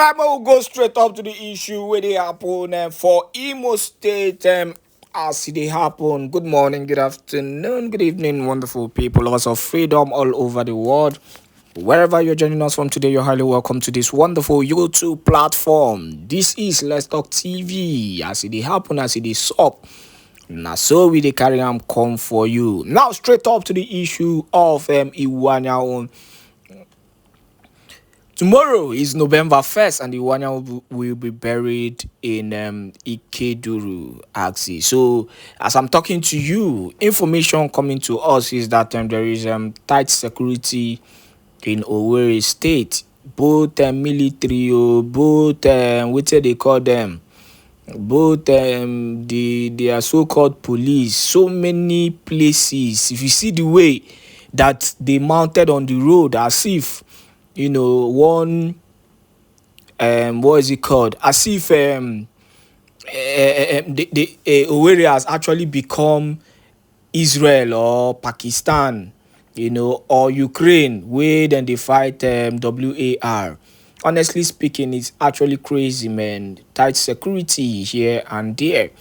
Alright, we'll go straight up to the issue where they happen for Imo State. As they happen. Good morning, good afternoon, good evening, wonderful people, lovers of freedom all over the world. Wherever you're joining us from today, you're highly welcome to this wonderful YouTube platform. This is Let's Talk TV. As it happen, as it is up. Now, so we dey carry am come for you. Now, straight up to the issue of Iwuanyanwu. Tomorrow is November 1st, and the Iwuanyanwu will be buried in Ikeduru, Axis. So, as I'm talking to you, information coming to us is that there is tight security in Owerri State. Both military, both what they call them, both the so-called police, so many places. If you see the way that they mounted on the road, as if one what is it called, as if Owerri has actually become Israel or Pakistan, or Ukraine, where then they fight WAR. Honestly speaking, it's actually crazy, man. Tight security here and there.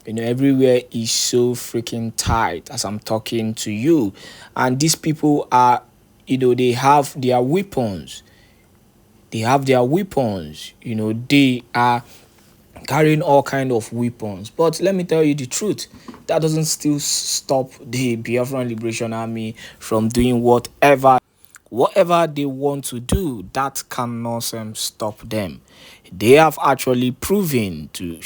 Everywhere is so freaking tight as I'm talking to you. And these people are, they have their weapons. They have their weapons. They are carrying all kind of weapons. But let me tell you the truth, that doesn't still stop the Biafran Liberation Army from doing whatever they want to do. That cannot stop them. They have actually proven to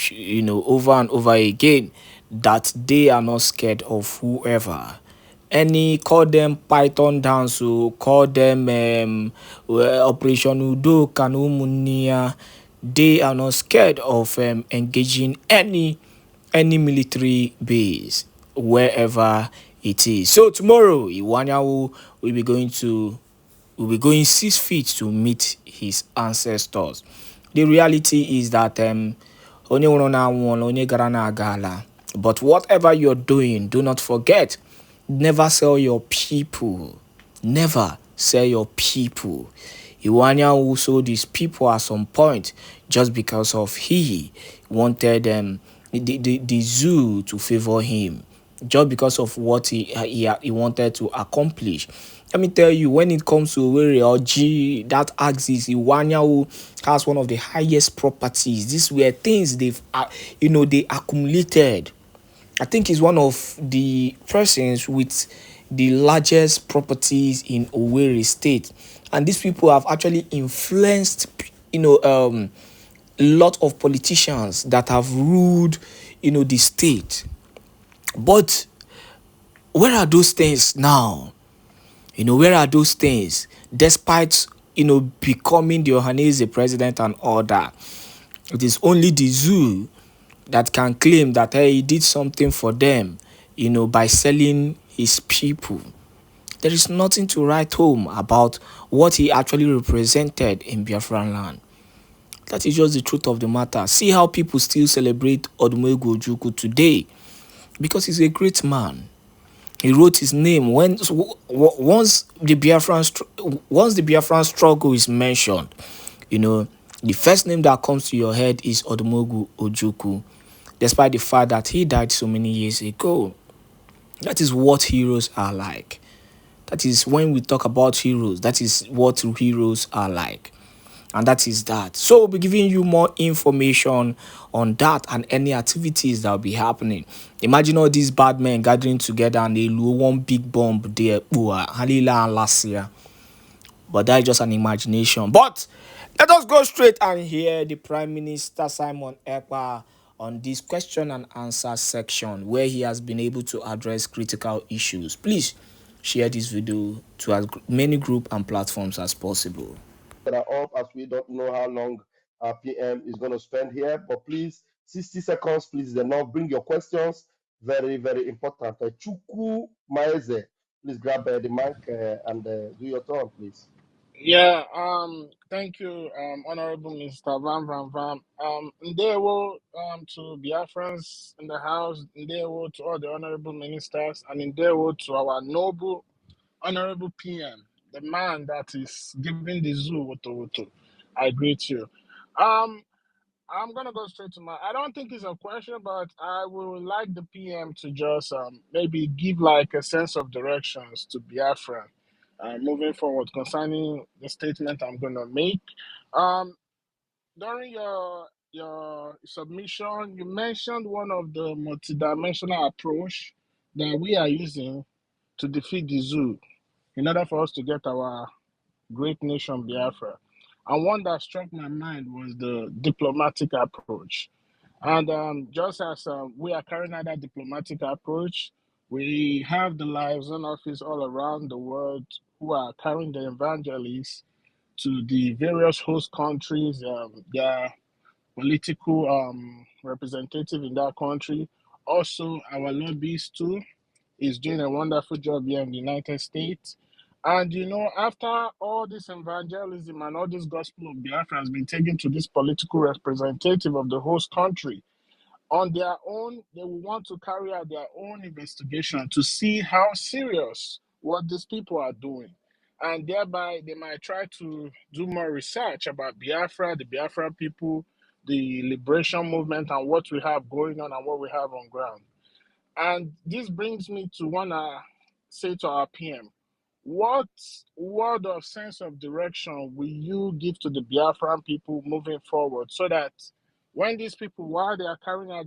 over and over again that they are not scared of whoever. Any call them Python dance, or call them Operation Udo Kanumunia. They are not scared of engaging any military base wherever it is. So tomorrow, Iwuanyanwu will be going 6 feet to meet his ancestors. The reality is that but whatever you're doing, do not forget, never sell your people. Never sell your people. Iwuanyanwu sold his people at some point just because of he wanted the zoo to favor him, just because of what he wanted to accomplish. Let me tell you, when it comes to Owerri or G, that axis, Iwuanyanwu has one of the highest properties. These were things they accumulated. I think he's one of the persons with the largest properties in Owerri State. And these people have actually influenced, a lot of politicians that have ruled, the state. But where are those things now? Where are those things? Despite, becoming the Ohanese president and all that, it is only the zoo that can claim that he did something for them, by selling his people. There is nothing to write home about what he actually represented in Biafran land. That is just the truth of the matter. See how people still celebrate Odumegwu Ojukwu today, because he's a great man. He wrote his name once the Biafran struggle is mentioned. The first name that comes to your head is Odumegwu Ojukwu, despite the fact that he died so many years ago. That is what heroes are like. That is when we talk about heroes. That is what heroes are like. And that is that. So we'll be giving you more information on that and any activities that will be happening. Imagine all these bad men gathering together and they blow one big bomb there. Halila and last year. But that is just an imagination. But let us go straight and hear the Prime Minister Simon Ekpa on this question and answer section, where he has been able to address critical issues. Please share this video to as many groups and platforms as possible. That are up, as we don't know how long our PM is going to spend here, but please, 60 seconds, please, enough. Bring your questions. Very, very important. Chuku Maeze, please grab the mic and do your turn, please. Yeah, thank you, Honorable Mr. Van Van Van. Ndewo, to Biafrans in the house, Ndewo to all the honorable ministers, and Ndewo to our noble, honorable PM, the man that is giving the zoo Woto Woto. I greet you. I'm gonna go straight to my. I don't think it's a question, but I would like the PM to just maybe give like a sense of directions to Biafra, moving forward concerning the statement I'm gonna make. Um, During your submission, you mentioned one of the multidimensional approach that we are using to defeat the zoo in order for us to get our great nation Biafra. And one that struck my mind was the diplomatic approach. And just as we are carrying out that diplomatic approach, we have the liaison office all around the world who are carrying the evangelists to the various host countries, their political representative in that country. Also, our lobbyist too is doing a wonderful job here in the United States. And after all this evangelism and all this gospel of Biafra has been taken to this political representative of the host country, on their own, they will want to carry out their own investigation to see how serious what these people are doing. And thereby, they might try to do more research about Biafra, the Biafra people, the liberation movement, and what we have going on and what we have on ground. And this brings me to want to say to our PM, what word of sense of direction will you give to the Biafran people moving forward so that when these people, while they are carrying out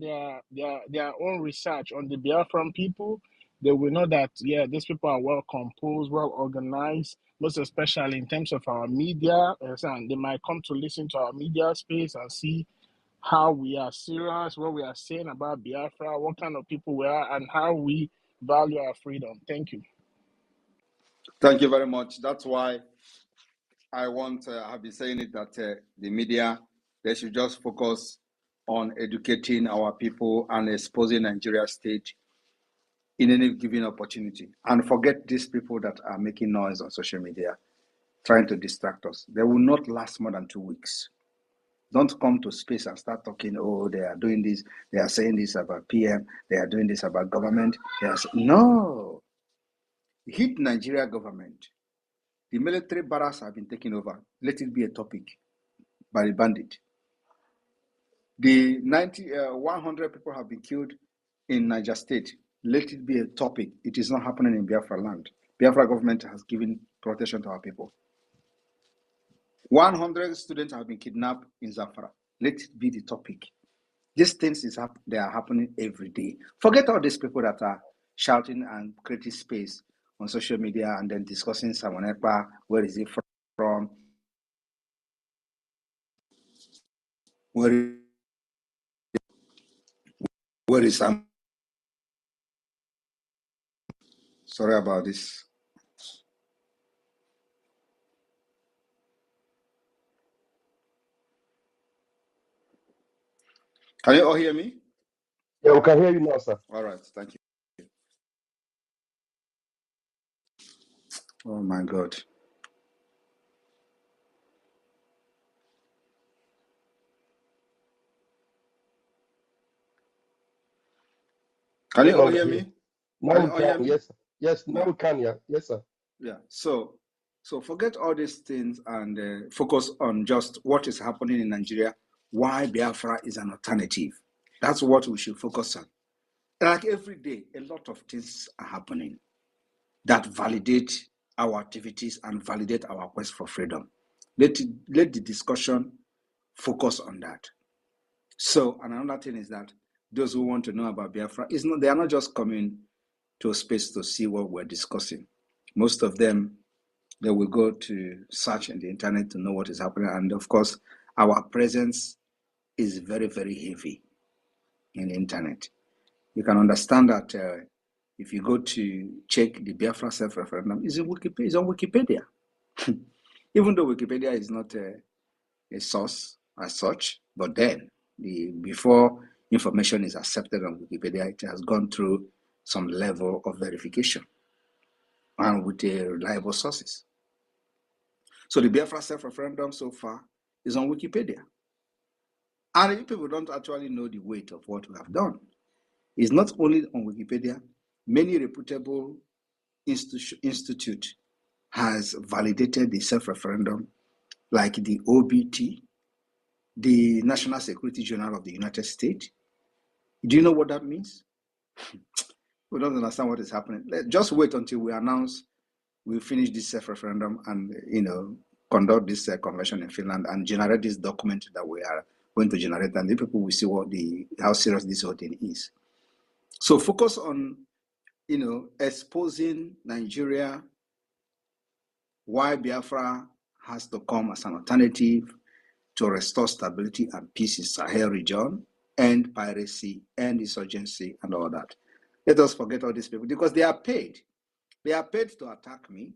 their own research on the Biafran people, they will know that, yeah, these people are well composed, well organized, most especially in terms of our media. And they might come to listen to our media space and see how we are serious, what we are saying about Biafra, what kind of people we are, and how we value our freedom. Thank you. Thank you very much. That's why I've been saying it that the media, they should just focus on educating our people and exposing Nigeria state in any given opportunity. And forget these people that are making noise on social media, trying to distract us. They will not last more than 2 weeks. Don't come to space and start talking, oh, they are doing this, they are saying this about PM, they are doing this about government. No. Hit Nigeria government. The military barracks have been taken over. Let it be a topic by the bandit. The 100 people have been killed in Niger State. Let it be a topic. It is not happening in Biafra land. Biafra government has given protection to our people. 100 students have been kidnapped in Zafara. Let it be the topic. These things they are happening every day. Forget all these people that are shouting and creating space on social media and then discussing Samonepa, where is it from? Where is Sam? Sorry about this. Can you all hear me? Yeah, we can hear you now, sir. All right, thank you. Oh my God. Can No you all longer hear here. me? Now Can you we all hear can, me? yes, sir. Yes, now Yeah, we can, yeah. Yes, sir. yeah. So forget all these things and focus on just what is happening in Nigeria, why Biafra is an alternative. That's what we should focus on. Like every day, a lot of things are happening that validate our activities and validate our quest for freedom. Let the discussion focus on that. So, and another thing is that those who want to know about Biafra, they are not just coming to a space to see what we're discussing. Most of them, they will go to search in the internet to know what is happening. And of course, our presence is very, very heavy in the internet. You can understand that if you go to check the Biafra self-referendum, it's on Wikipedia. Even though Wikipedia is not a source as such, but then before information is accepted on Wikipedia, it has gone through some level of verification and with reliable sources. So the Biafra self-referendum so far is on Wikipedia. And if people don't actually know the weight of what we have done, it's not only on Wikipedia, many reputable institute has validated the self-referendum, like the OBT, the National Security General of the United States. Do you know what that means? We don't understand what is happening. Just wait until we announce we finish this referendum and conduct this convention in Finland and generate this document that we are going to generate, and the people will see how serious this whole thing is. So focus on exposing Nigeria, why Biafra has to come as an alternative to restore stability and peace in Sahel region, end piracy, end insurgency, and all that. Let us forget all these people because they are paid. They are paid to attack me.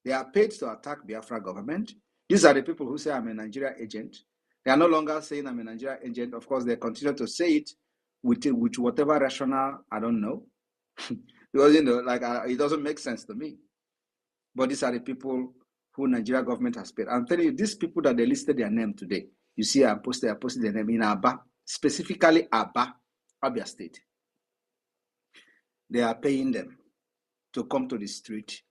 They are paid to attack Biafra government. These are the people who say I'm a Nigeria agent. They are no longer saying I'm a Nigeria agent. Of course, they continue to say it with whatever rationale, I don't know. Because, it doesn't make sense to me. But these are the people who Nigeria government has paid. I'm telling you, these people that they listed their name today, you see, I posted their name in Aba, specifically Aba, Abia State. They are paying them to come to the street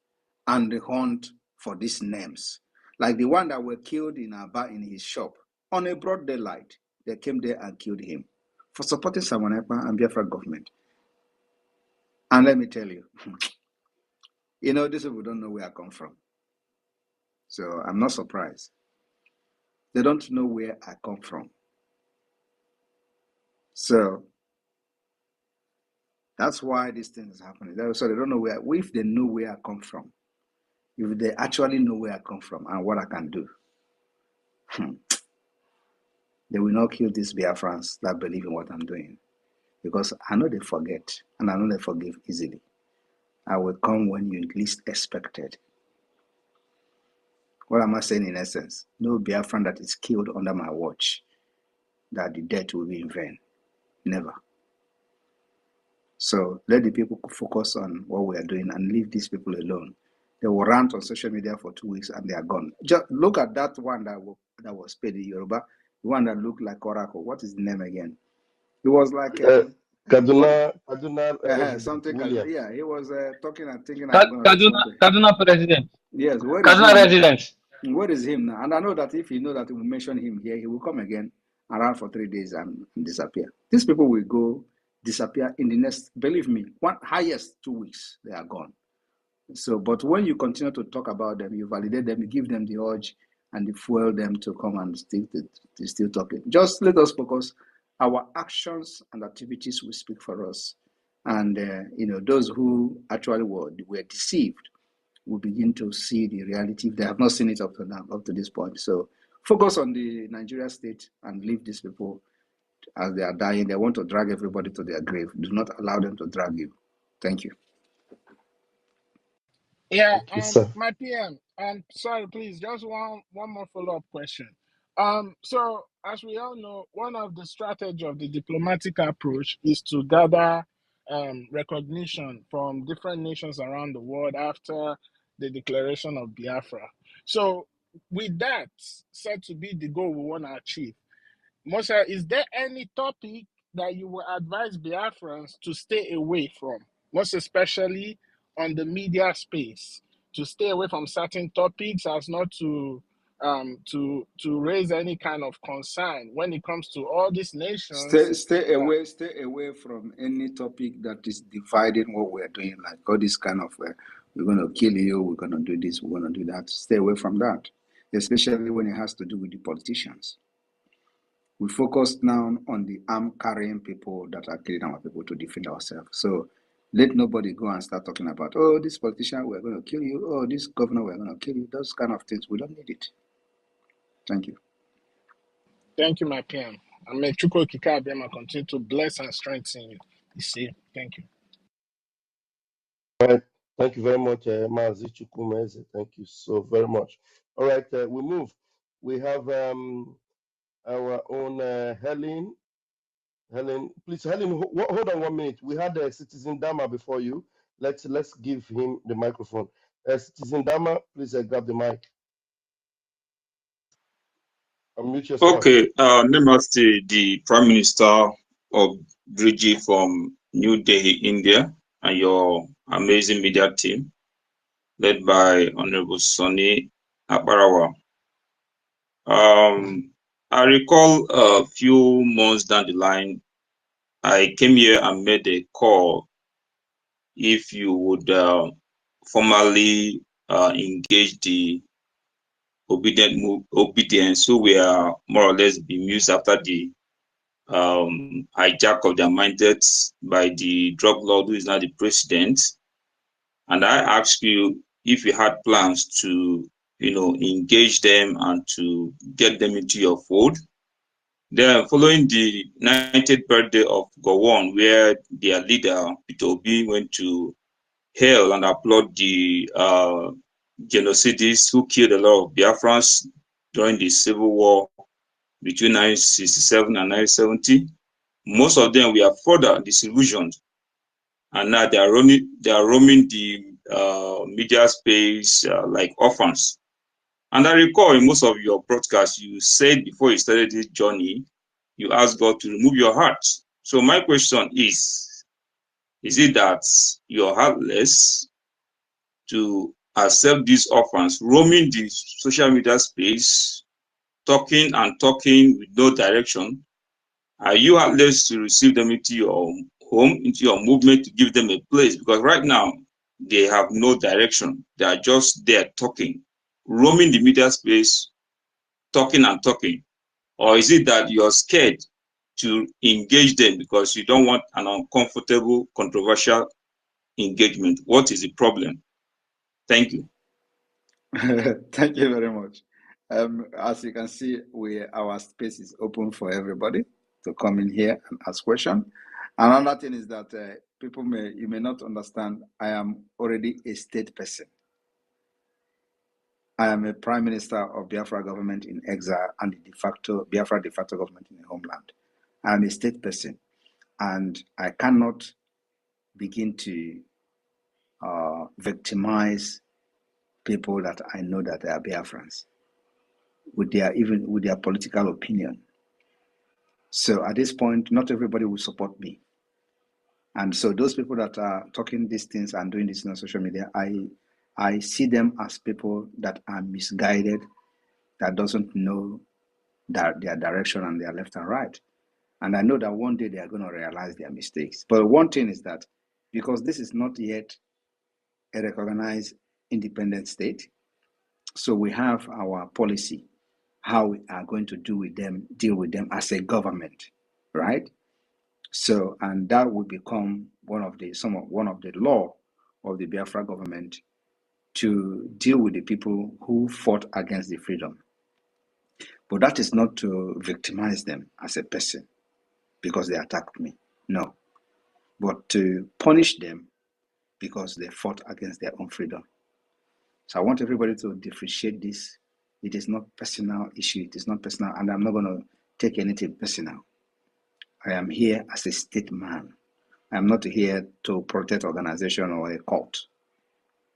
and hunt for these names. Like the one that were killed in Aba in his shop on a broad daylight. They came there and killed him for supporting Samanepa and Biafra government. And let me tell you, these people don't know where I come from. So I'm not surprised. They don't know where I come from. So that's why this thing is happening. So they don't know where, if they know where I come from, if they actually know where I come from and what I can do, they will not kill these Biafrans that believe in what I'm doing. Because I know they forget and I know they forgive easily. I will come when you least expected. What am I saying in essence? No Biafran that is killed under my watch, that the death will be in vain. Never. So let the people focus on what we are doing and leave these people alone. They will rant on social media for 2 weeks and they are gone. Just look at that one that was paid in Yoruba, the one that looked like Oracle. What is the name again? It was like Kaduna something. William. Yeah, he was talking and thinking I'm going to respond to him. Kaduna president. Yes, where is Kaduna him now? resident. Where is him now? And I know that if you know that we mention him here, he will come again around for 3 days and disappear. These people will go disappear in the next, believe me, highest 2 weeks, they are gone. So, but when you continue to talk about them, you validate them, you give them the urge and you fuel them to come and still talking. Just let us focus. Our actions and activities will speak for us. And, those who actually were deceived will begin to see the reality if they have not seen it up to now, up to this point. So focus on the Nigeria state and leave these people as they are dying. They want to drag everybody to their grave. Do not allow them to drag you. Thank you. Yeah, Sir. my PM. Sorry, please, just one more follow-up question. So as we all know, one of the strategy of the diplomatic approach is to gather recognition from different nations around the world after the declaration of Biafra. So with that said to be the goal we want to achieve, Moshe, is there any topic that you will advise Biafrans to stay away from, most especially on the media space, to stay away from certain topics as not to raise any kind of concern when it comes to all these nations? Stay away from any topic that is dividing what we're doing, like all this kind of we're going to kill you, we're going to do this, we're going to do that. Stay away from that, especially when it has to do with the politicians. We focus now on the arm-carrying people that are killing our people to defend ourselves. So let nobody go and start talking about, oh, this politician, we're going to kill you. Oh, this governor, we're going to kill you. Those kind of things, we don't need it. Thank you. Thank you, my PM. And may Chukwu Okike Abiyama continue to bless and strengthen you. You see, thank you. All right. Thank you very much, Mazi Chukwumeze. Thank you so very much. All right, we move. We have our own Helen. Helen, please, Helen, hold on 1 minute. We had Citizen Dama before you. Let's give him the microphone. Citizen Dama, please grab the mic. Unmute yourself. Okay, Namaste, the Prime Minister of Briji from New Delhi, India, and your amazing media team, led by Honorable Sonny Abarawa. I recall a few months down the line, I came here and made a call if you would formally engage the obedience who were more or less bemused after the hijack of their mindsets by the drug lord who is now the president. And I asked you if you had plans to, engage them and to get them into your fold. Then, following the 90th birthday of Gowon, where their leader, Peter Obi, went to hail and applaud the genocidists who killed a lot of Biafrans during the civil war between 1967 and 1970, most of them were further disillusioned, and now they are roaming the media space like orphans. And I recall in most of your broadcasts, you said before you started this journey, you asked God to remove your heart. So my question is it that you're heartless to accept these orphans roaming the social media space, talking and talking with no direction? Are you heartless to receive them into your home, into your movement, to give them a place? Because right now, they have no direction. They are just there talking, roaming the media space, talking and talking. Or is it that you're scared to engage them because you don't want an uncomfortable, controversial engagement? What is the problem? Thank you. Thank you very much. As you can see, our space is open for everybody to come in here and ask questions. Another thing is that you may not understand. I am already a state person. I am a prime minister of Biafra government in exile and the Biafra de facto government in the homeland. I am a state person, and I cannot begin to victimize people that I know that they are Biafrans with their political opinion. So at this point, not everybody will support me. And so those people that are talking these things and doing this on social media, I see them as people that are misguided, that doesn't know their direction and their left and right. And I know that one day they are going to realize their mistakes. But one thing is that because this is not yet a recognized independent state, so we have our policy, how we are going to deal with them as a government, right? So, and that will become one of the law of the Biafra government to deal with the people who fought against the freedom. But that is not to victimize them as a person because they attacked me. No. But to punish them because they fought against their own freedom. So I want everybody to differentiate this. It is not personal issue. It is not personal, and I'm not going to take anything personal. I am here as a state man. I'm not here to protect organization or a cult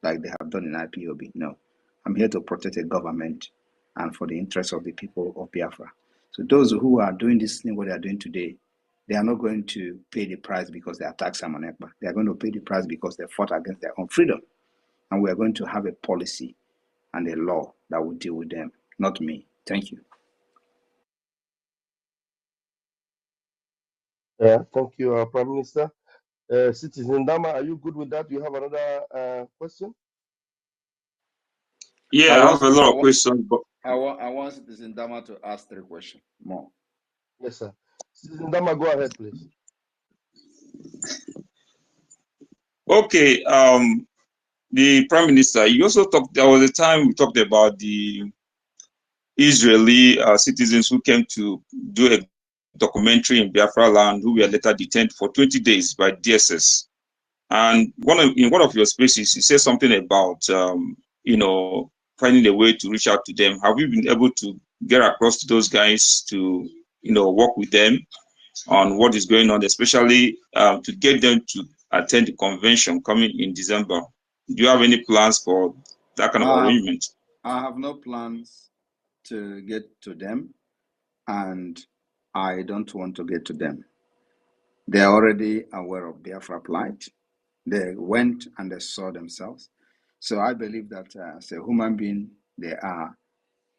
like they have done in IPOB. No, I'm here to protect a government and for the interests of the people of Biafra. So those who are doing this thing, what they are doing today, they are not going to pay the price because they attack Simon Ekpa. They are going to pay the price because they fought against their own freedom. And we are going to have a policy and a law that will deal with them, not me. Thank you. Yeah, thank you, Prime Minister. Citizen Dama, are you good with that? You have another question? Yeah, I have a lot of questions, but I want Citizen Dama to ask 3 questions more. Yes, sir. Citizen Dama, go ahead, please. okay. The Prime Minister, you also talked. There was a time we talked about the Israeli citizens who came to do a documentary in Biafra land who were later detained for 20 days by DSS. And in one of your spaces, you said something about, finding a way to reach out to them. Have you been able to get across to those guys to, work with them on what is going on, especially to get them to attend the convention coming in December? Do you have any plans for that kind of arrangement? I have no plans to get to them, and I don't want to get to them. They are already aware of Biafra plight. They went and they saw themselves. So I believe that as a human being, they are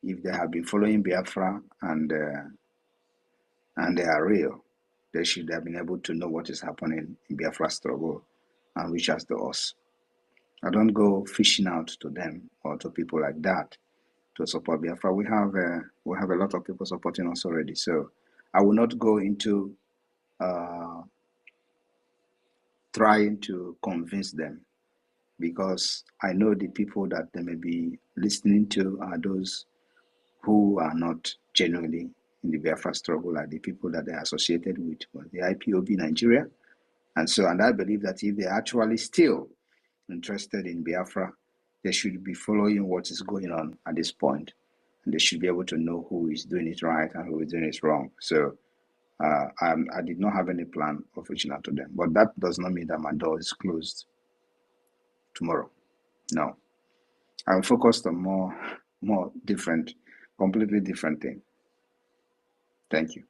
if they have been following Biafra and they are real, they should have been able to know what is happening in Biafra struggle and reach out to us. I don't go fishing out to them or to people like that to support Biafra. We have a lot of people supporting us already, so I will not go into trying to convince them, because I know the people that they may be listening to are those who are not genuinely in the Biafra struggle, like the people that they are associated with the IPOB Nigeria. And I believe that if they're actually still interested in Biafra, they should be following what is going on at this point, and they should be able to know who is doing it right and who is doing it wrong. So I did not have any plan of reaching out to them, but that does not mean that my door is closed tomorrow. No, I'm focused on more different, completely different thing. Thank you.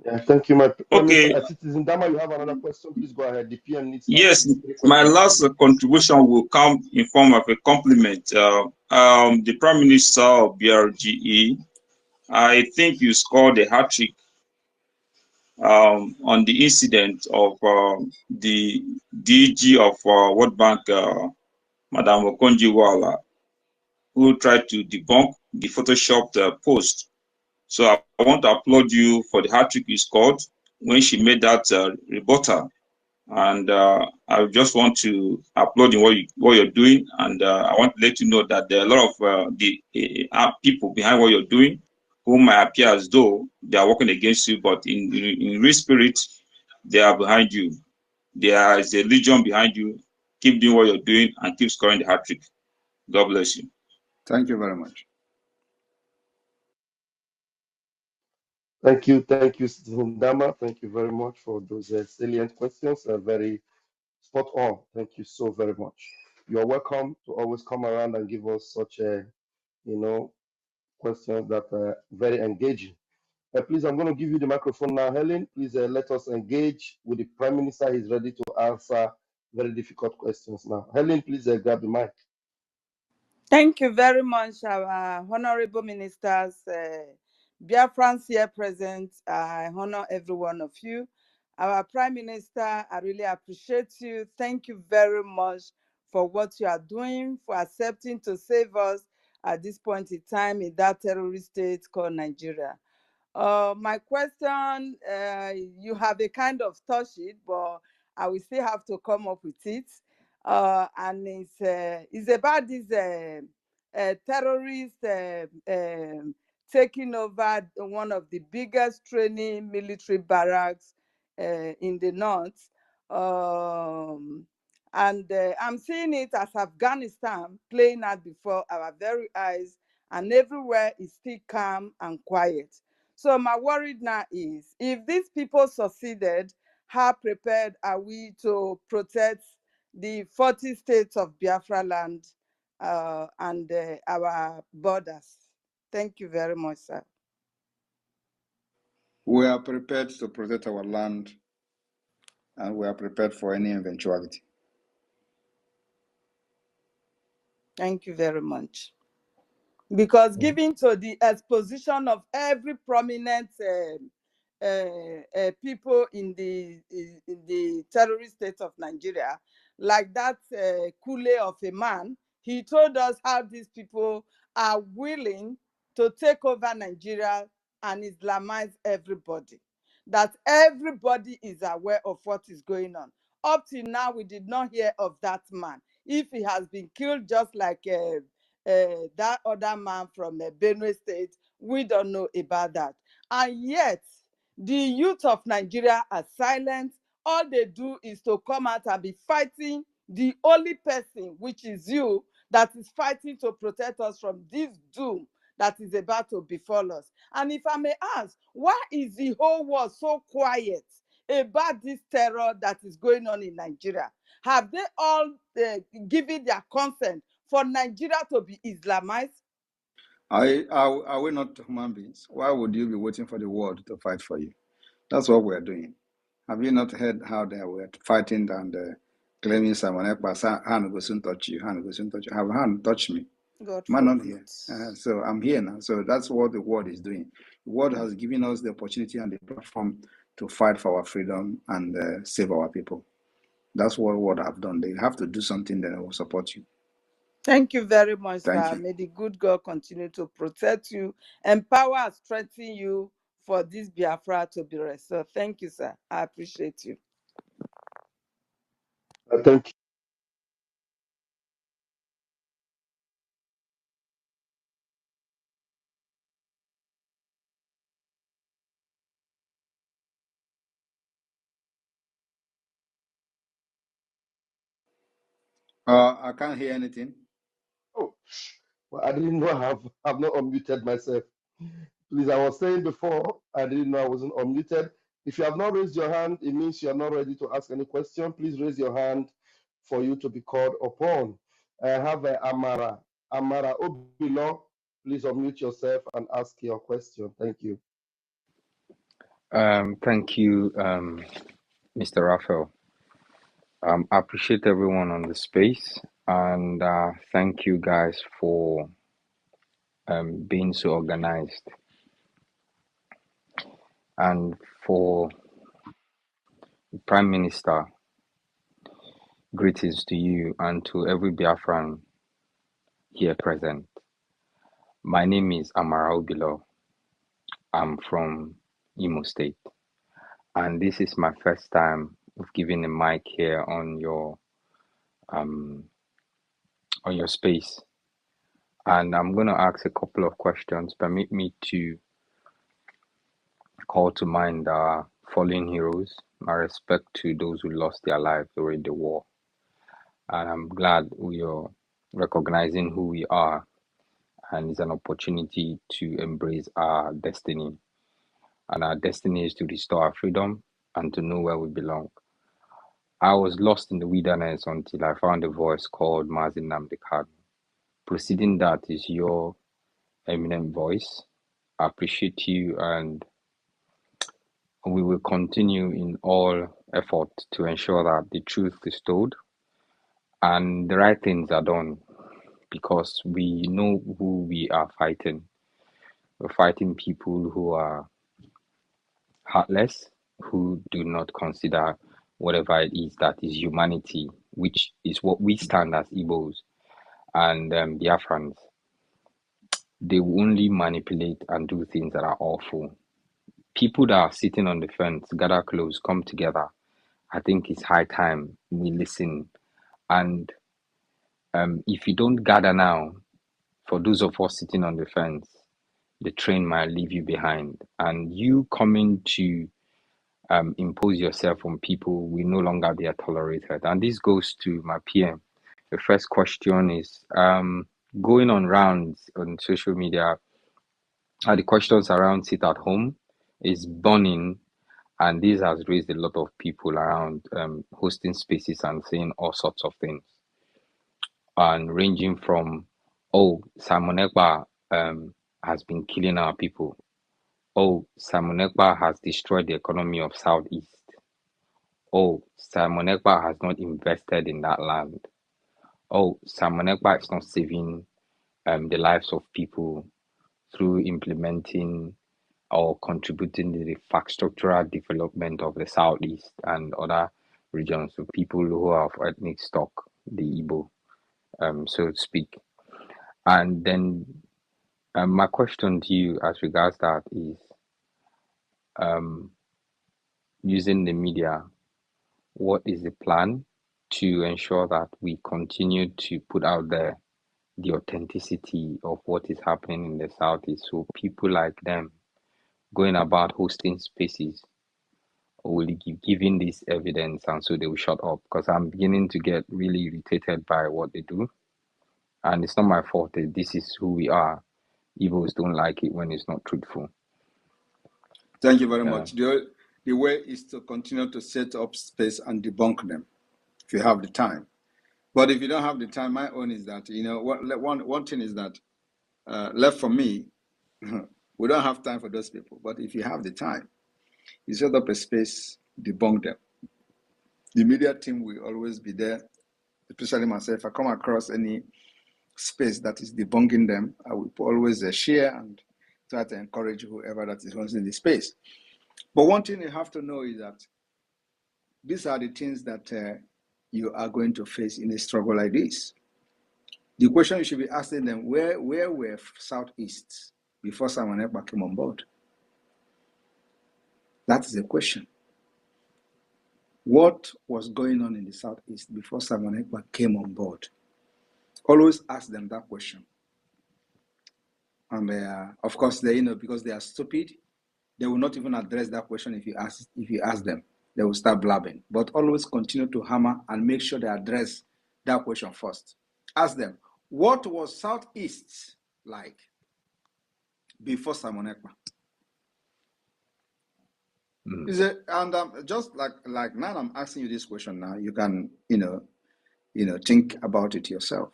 Yeah, thank you, my Prime Minister. Okay. Citizen Dama, you have another question? Please go ahead. The PM needs at Yes, least 3 my questions from last you. contribution will come in form of a compliment. The Prime Minister of BRGE, I think you scored a hat trick on the incident of the DG of World Bank, Madam Okonjo-Iweala, who tried to debunk the photoshopped post. So I want to applaud you for the hat trick you scored when she made that rebuttal. And I just want to applaud you what you're doing, and I want to let you know that there are a lot of the people behind what you're doing who might appear as though they are working against you, but in real spirit, they are behind you. There is a legion behind you. Keep doing what you're doing and keep scoring the hat trick. God bless you. Thank you very much. Thank you, Citizen Dama. Thank you very much for those salient questions. Very spot on. Thank you so very much. You're welcome to always come around and give us such you know, questions that are very engaging. Please, I'm going to give you the microphone now, Helen. Please let us engage with the Prime Minister. He's ready to answer very difficult questions now. Helen, please grab the mic. Thank you very much, our honorable ministers, Biafrans here present. I honor every one of you. Our Prime Minister, I really appreciate you. Thank you very much for what you are doing, for accepting to save us at this point in time in that terrorist state called Nigeria. My question, you have a kind of touched it, but I will still have to come up with it. And it's about this terrorists taking over one of the biggest training military barracks in the north. And I'm seeing it as Afghanistan playing out before our very eyes, and everywhere is still calm and quiet. So my worry now is, if these people succeeded, how prepared are we to protect the 40 states of Biafra land and our borders? Thank you very much, sir. We are prepared to protect our land, and we are prepared for any eventuality. Thank you very much. Because given to the exposition of every prominent people in the terrorist state of Nigeria, like that Kule of a man, he told us how these people are willing to take over Nigeria and Islamize everybody. That everybody is aware of what is going on. Up till now, we did not hear of that man. If he has been killed just like that other man from Benue State, we don't know about that. And yet, the youth of Nigeria are silent. All they do is to come out and be fighting the only person, which is you, that is fighting to protect us from this doom that is about to befall us. And if I may ask, why is the whole world so quiet about this terror that is going on in Nigeria? Have they all given their consent for Nigeria to be Islamized? Are we not human beings? Why would you be waiting for the world to fight for you? That's what we're doing. Have you not heard how they were fighting and claiming someone else, hand will soon touch you, hand will soon touch you. Have hand touched me? God Am I not forbid. here? So I'm here now. So that's what the world is doing. The world has given us the opportunity and the platform to fight for our freedom and save our people. That's what world have done. They have to do something that will support you. Thank you very much, Thank sir. you. May the good God continue to protect you, empower and strengthen you for this Biafra to be restored. Thank you, sir. I appreciate you. Thank I can't hear anything. you. Well, I didn't know I've not unmuted myself. Please, I was saying before, I didn't know I wasn't unmuted. If you have not raised your hand, it means you are not ready to ask any question. Please raise your hand for you to be called upon. I have Amara. Amara Obilo, please unmute yourself and ask your question. Thank you. Thank you, Mr. Raphael. I appreciate everyone on the space, and thank you guys for being so organized. And for the Prime Minister, greetings to you and to every Biafran here present. My name is Amara Obilo. I'm from Imo State, and this is my first time of giving a mic here um, on your space. And I'm going to ask a couple of questions. Permit me to call to mind our fallen heroes. My respect to those who lost their lives during the war. And I'm glad we are recognizing who we are, and it's an opportunity to embrace our destiny. And our destiny is to restore our freedom and to know where we belong. I was lost in the wilderness until I found a voice called Mazin Namdekad. Preceding that is your eminent voice. I appreciate you, and we will continue in all effort to ensure that the truth is told and the right things are done, because we know who we are fighting. We're fighting people who are heartless, who do not consider whatever it is that is humanity, which is what we stand as Igbos and Biafrans. They will only manipulate and do things that are awful. People that are sitting on the fence, gather close, come together. I think it's high time we listen. And if you don't gather now, for those of us sitting on the fence, the train might leave you behind. And you coming to impose yourself on people will no longer be tolerated. And this goes to my PM. The first question is going on rounds on social media. The questions around sit at home is burning, and this has raised a lot of people around hosting spaces and saying all sorts of things, and ranging from, oh, Simon Ekpa has been killing our people. Oh, Simon Ekpa has destroyed the economy of Southeast. Oh, Simon Ekpa has not invested in that land. Oh, Simon Ekpa is not saving the lives of people through implementing or contributing to the infrastructural development of the Southeast and other regions, so people who are of ethnic stock, the Igbo, so to speak. And then my question to you as regards that is, um, using the media, what is the plan to ensure that we continue to put out there the authenticity of what is happening in the Southeast, so people like them going about hosting spaces will be giving this evidence, and so they will shut up, because I'm beginning to get really irritated by what they do, and it's not my fault. This is who we are. Igbos don't like it when it's not truthful. Thank you very Yeah. much. The way is to continue to set up space and debunk them if you have the time. But if you don't have the time, my own is that, one thing is that left for me, we don't have time for those people. But if you have the time, you set up a space, debunk them. The media team will always be there, especially myself. If I come across any space that is debunking them, I will always share and try to encourage whoever that is in the space. But one thing you have to know is that these are the things that you are going to face in a struggle like this. The question you should be asking them, where were Southeast before Simon Ekpa came on board? That is the question. What was going on in the Southeast before Simon Ekpa came on board? Always ask them that question. And of course, because they are stupid, they will not even address that question if you ask them. They will start blabbing. But always continue to hammer and make sure they address that question first. Ask them, what was Southeast like before Simon Ekpa? Is it, and just like now I'm asking you this question now, you can think about it yourself.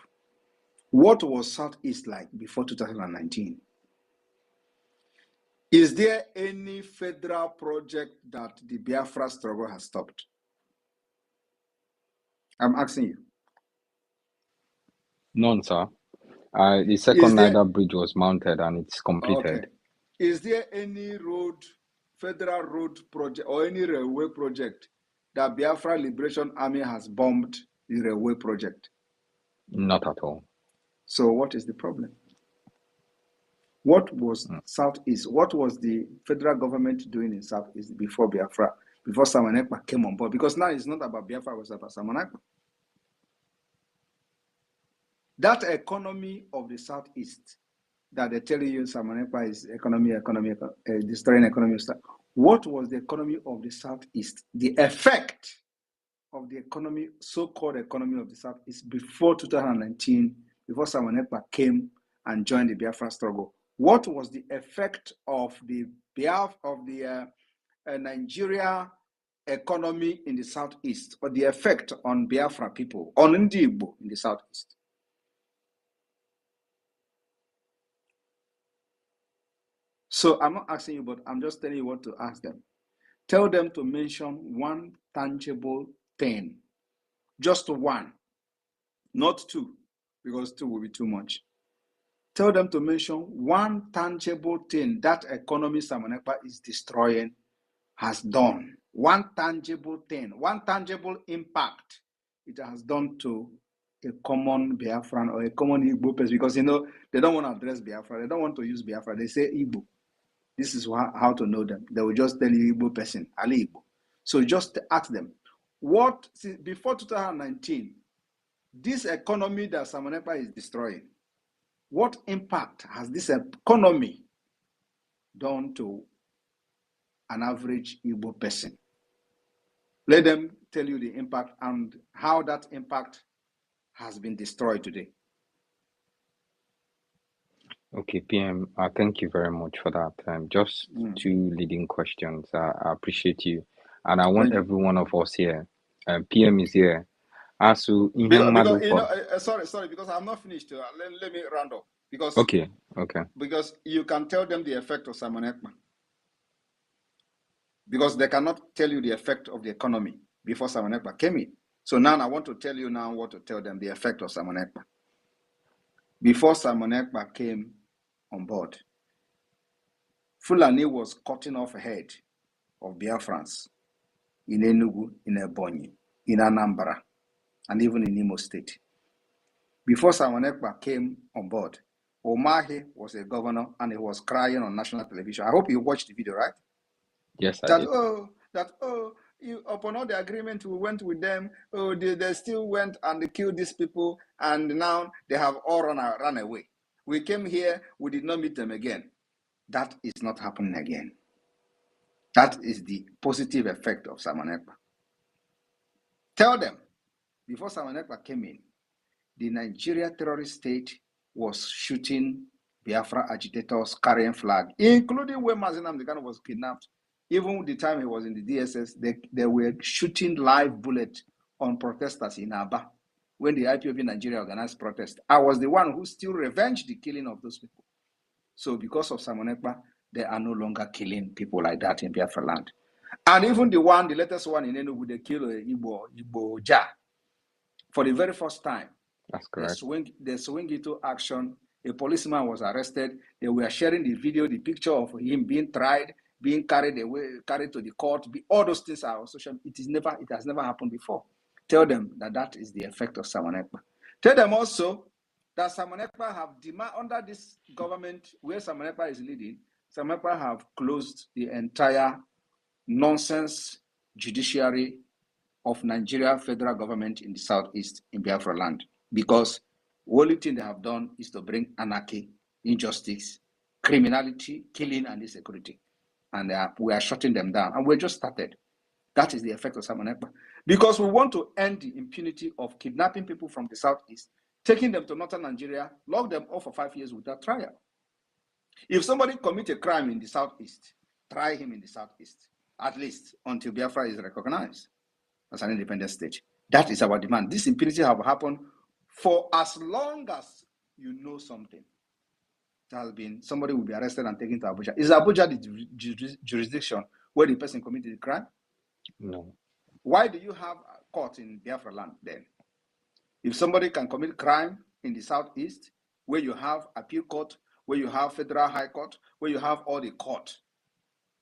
What was Southeast like before 2019? Is there any federal project that the Biafra struggle has stopped? I'm asking you. None, sir. The second Niger Bridge was mounted and it's completed. Okay. Is there any federal road project or any railway project that Biafra Liberation Army has bombed the railway project? Not at all. So what is the problem? What was Southeast? What was the federal government doing in Southeast before Biafra, before Simon Ekpa came on board? Because now it's not about Biafra, it's about Simon Ekpa. That economy of the Southeast that they're telling you Simon Ekpa is destroying economy. What was the economy of the Southeast? The effect of the economy, so-called economy of the Southeast before 2019, before Simon Ekpa came and joined the Biafra struggle. What was the effect of the Nigeria economy in the Southeast, or the effect on Biafra people, on Ndi Igbo in the Southeast? So I'm not asking you, but I'm just telling you what to ask them. Tell them to mention one tangible thing, just one, not two, because two will be too much. Tell them to mention one tangible thing that economy Simon Ekpa is destroying has done. One tangible thing, one tangible impact it has done to a common Biafran or a common Igbo person, because they don't want to address Biafra. They don't want to use Biafra. They say Igbo. This is how to know them. They will just tell you Igbo person, Ali Igbo. So just ask them, before 2019, this economy that Simon Ekpa is destroying, what impact has this economy done to an average Igbo person? Let them tell you the impact and how that impact has been destroyed today. Okay, PM, thank you very much for that. Just two leading questions. I appreciate you. And I want every one of us here, PM is here. Sorry, because I'm not finished. Let me round up. Okay. Because you can tell them the effect of Simon Ekpa. Because they cannot tell you the effect of the economy before Simon Ekpa came in. So now I want to tell you now what to tell them, the effect of Simon Ekpa. Before Simon Ekpa came on board, Fulani was cutting off a head of Biafrans in Enugu, in Ebonyi, in Anambra, and even in Imo State. Before Simon Ekpa came on board, Omahi was a governor and he was crying on national television. I hope you watched the video, right? Yes, I did. Upon all the agreement we went with them, they still went and they killed these people, and now they have all run away. We came here, we did not meet them again. That is not happening again. That is the positive effect of Simon Ekpa. Tell them, before Simon Ekpa came in, the Nigeria terrorist state was shooting Biafra agitators carrying flag, including when Mazi Nnamdi Kanu was kidnapped. Even the time he was in the DSS, they were shooting live bullets on protesters in Aba when the IPOB Nigeria organized protest. I was the one who still revenged the killing of those people. So because of Simon Ekpa, they are no longer killing people like that in Biafra land. And even the latest one in Enugu, they killed Igbo Ja for the very first time. That's They correct. swing into action. A policeman was arrested. They were sharing the video, the picture of him being tried, being carried away, carried to the court. All those things are on social. It has never happened before. Tell them that is the effect of Simon Ekpa. Tell them also that Simon Ekpa have demand under this government where Simon Ekpa is leading. Simon Ekpa have closed the entire nonsense judiciary of Nigeria federal government in the southeast in Biafra land, because the only thing they have done is to bring anarchy, injustice, criminality, killing, and insecurity. And we are shutting them down. And we just started. That is the effect of Simon Ekpa. Because we want to end the impunity of kidnapping people from the southeast, taking them to northern Nigeria, lock them up for 5 years without trial. If somebody commits a crime in the southeast, try him in the southeast, at least until Biafra is recognized as an independent state. That is our demand. This impunity have happened for as long as you know something. It has been, somebody will be arrested and taken to Abuja. Is Abuja the jurisdiction where the person committed the crime? No. Why do you have a court in Biafra land then? If somebody can commit crime in the southeast, where you have appeal court, where you have federal high court, where you have all the court,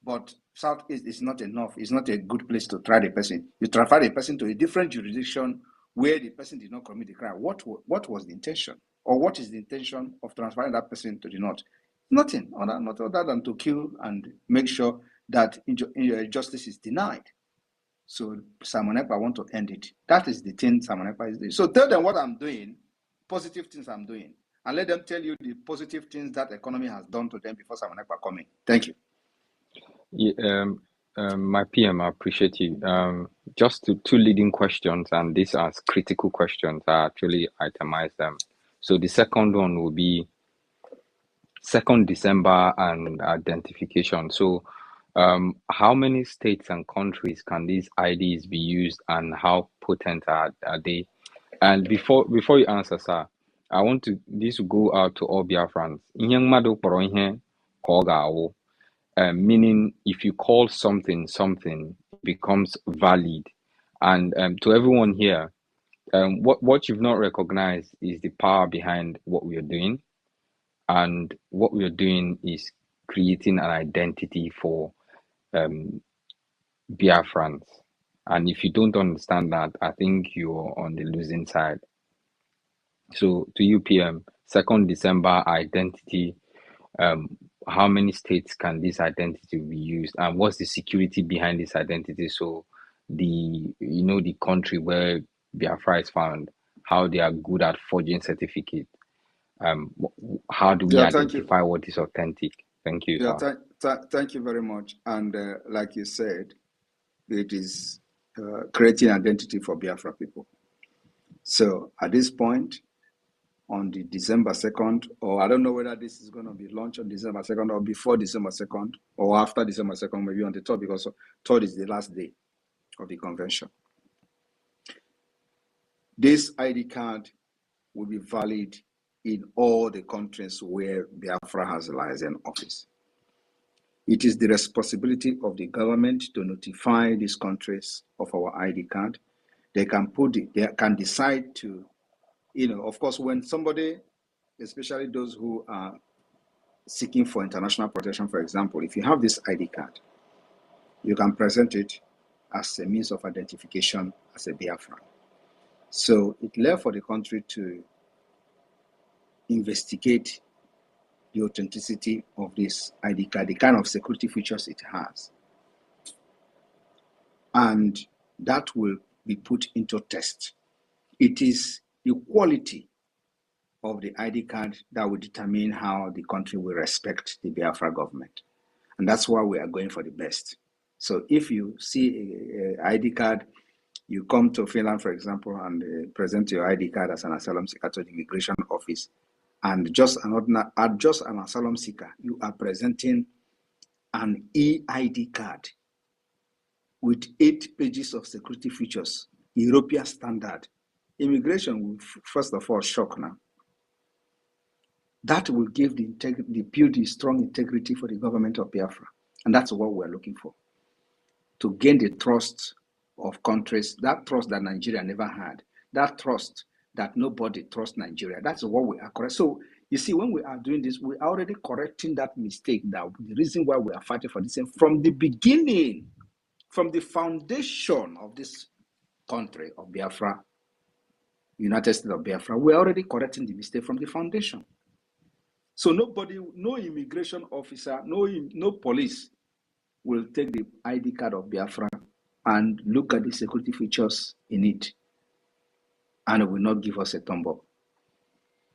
but southeast is not enough. It's not a good place to try the person. You transfer the person to a different jurisdiction where the person did not commit the crime. What was the intention? Or what is the intention of transferring that person to the north? Nothing, not other than to kill and make sure that justice is denied. So Simon Ekpa want to end it. That is the thing Simon Ekpa is doing. So tell them what I'm doing, positive things I'm doing, and let them tell you the positive things that economy has done to them before Simon Ekpa come in. Thank you. Yeah, my PM, I appreciate you. Just two leading questions, and these are critical questions. I actually itemized them. So the second one will be 2nd December and identification. So, how many states and countries can these IDs be used, and how potent are they? And before you answer, sir, I want this to go out to all Biafrans. Ihe mmadụ kpọrọ ihe ka ọ ga-awụ. Meaning, if you call something, it becomes valid. And to everyone here, what you've not recognized is the power behind what we are doing. And what we are doing is creating an identity for Biafrans. And if you don't understand that, I think you're on the losing side. So to you, PM, 2nd December identity, how many states can this identity be used, and what's the security behind this identity? So the country where Biafra is found, how they are good at forging certificates. How do we identify what is authentic? Thank you, sir. Thank you very much. And like you said, it is creating identity for Biafra people. So at this point, on the December 2nd, or I don't know whether this is going to be launched on December 2nd or before December 2nd or after December 2nd, maybe on the 3rd, because 3rd is the last day of the convention. This ID card will be valid in all the countries where Biafra has a liaison office. It is the responsibility of the government to notify these countries of our ID card. They can decide to, of course, when somebody, especially those who are seeking for international protection, for example, if you have this ID card, you can present it as a means of identification as a Biafran. So it left for the country to investigate the authenticity of this ID card, the kind of security features it has. And that will be put into test. It is the quality of the ID card that will determine how the country will respect the Biafra government. And that's why we are going for the best. So if you see an ID card, you come to Finland, for example, and present your ID card as an asylum seeker to the immigration office, and just an asylum seeker, you are presenting an EID card with 8 pages of security features, European standard. Immigration will first of all shock now. That will give build the strong integrity for the government of Biafra. And that's what we're looking for. To gain the trust of countries, that trust that Nigeria never had, that trust that nobody trusts Nigeria. That's what we are correct. So you see, when we are doing this, we are already correcting that mistake. That the reason why we are fighting for this thing from the beginning, from the foundation of this country of Biafra, United States of Biafra, we're already correcting the mistake from the foundation. So nobody, no immigration officer, no police will take the ID card of Biafra and look at the security features in it, and it will not give us a thumb up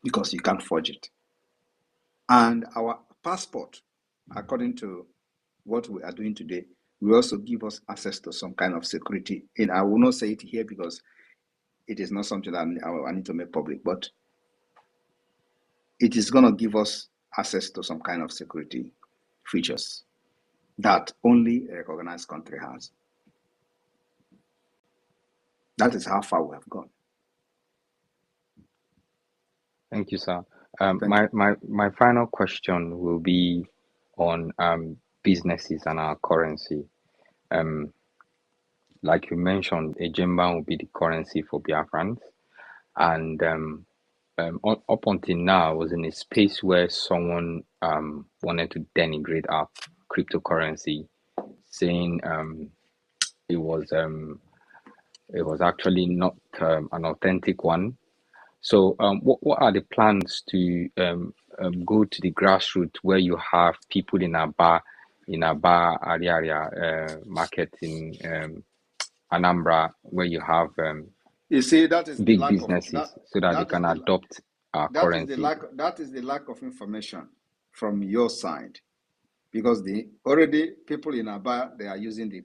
because you can't forge it. And our passport, according to what we are doing today, will also give us access to some kind of security. And I will not say it here because it is not something that I need to make public, but it is going to give us access to some kind of security features that only a recognized country has. That is how far we have gone. Thank you, sir. My final question will be on businesses and our currency. Like you mentioned, Ejimba will be the currency for Biafrans, and up until now, I was in a space where someone wanted to denigrate our cryptocurrency, saying it was actually not an authentic one. So, what are the plans to go to the grassroots where you have people in Aba area market in Anambra, where you have you see, that is big businesses, so that they can adopt our currency? That is the lack of information from your side, because already people in Aba, they are using the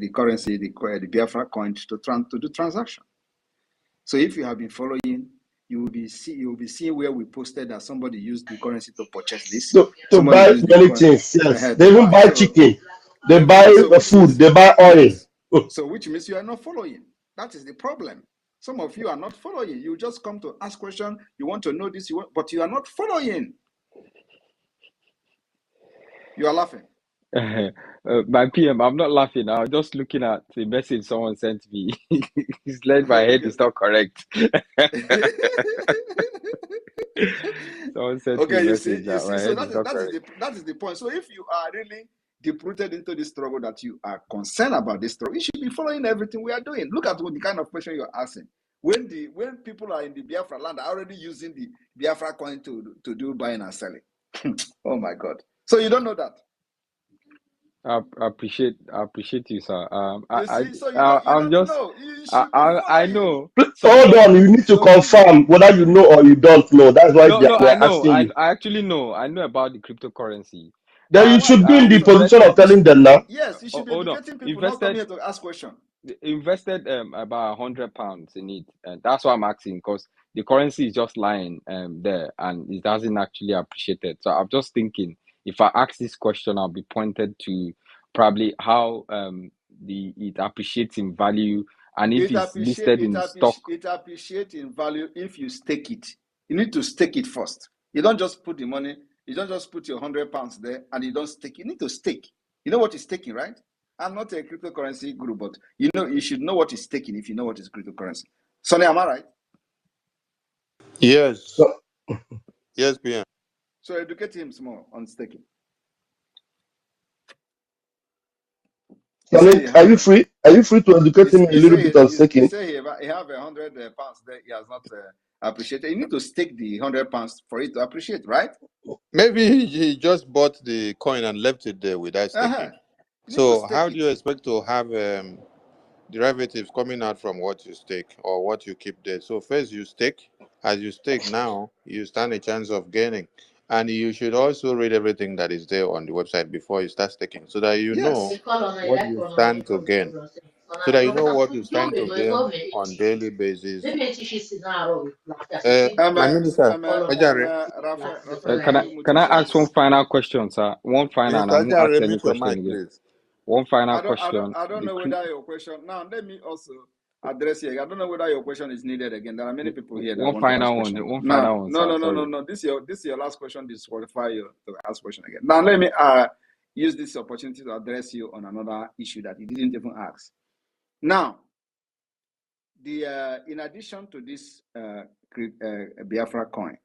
currency, the Biafra coin to do transaction. So if you have been following, you will be seeing where we posted that somebody used the currency to purchase this. So to buy many things, yes. They even buy chicken, they buy food, they buy oil. Yes. So which means you are not following. That is the problem. Some of you are not following. You just come to ask questions. You want to know this, but you are not following. You are laughing. My PM, I'm not laughing. I'm just looking at the message someone sent me. It's led my head is not correct. Someone sent me a message that my head is not correct. That is the point. So if you are really deep-rooted into this struggle, that you are concerned about this struggle, you should be following everything we are doing. Look at the kind of question you're asking. When people are in the Biafra land, are already using the Biafra coin to do buying and selling. Oh my God! So you don't know that. I appreciate you, sir. You don't know. You should be following. I know. Hold on, you need to confirm whether you know or you don't know. That's why I know. asking you. I actually know. I know about the cryptocurrency. Then you should be in the position of telling them now. Yes, you should be educating people, not come here to ask questions. Invested about £100 in it, and that's why I'm asking, because the currency is just lying there, and it doesn't actually appreciate it. So I'm just thinking, if I ask this question, I'll be pointed to probably how it appreciates in value, and if it's listed in stock. It appreciates in value if you stake it. You need to stake it first. You don't just put the money. You don't just put your £100 there and you don't stake. You need to stake. You know what is staking, right? I'm not a cryptocurrency guru, but you should know what is staking if you know what is cryptocurrency. Sonny, am I right? Yes. Yes, PM. So educate him more on staking. Sonny, are you free? Are you free to educate him a little bit on staking? He say he have £100 there. He has not appreciated. You need to stake the £100 for it to appreciate, right? Maybe he just bought the coin and left it there without staking. So how do you expect to have derivatives coming out from what you stake or what you keep there? So first you stake. As you stake now, you stand a chance of gaining. And you should also read everything that is there on the website before you start staking, so that you know what you stand to gain. So that you know what you stand to gain on daily basis. Can I ask one final question, sir? One final, and I won't ask any question again. One final question. I don't know whether your question. Now let me also address here. I don't know whether your question is needed again. There are many people here that want to ask questions. One final one. No. This is your last question. Disqualify you to ask question again. Now let me use this opportunity to address you on another issue that you didn't even ask. Now, in addition to this Biafra coin,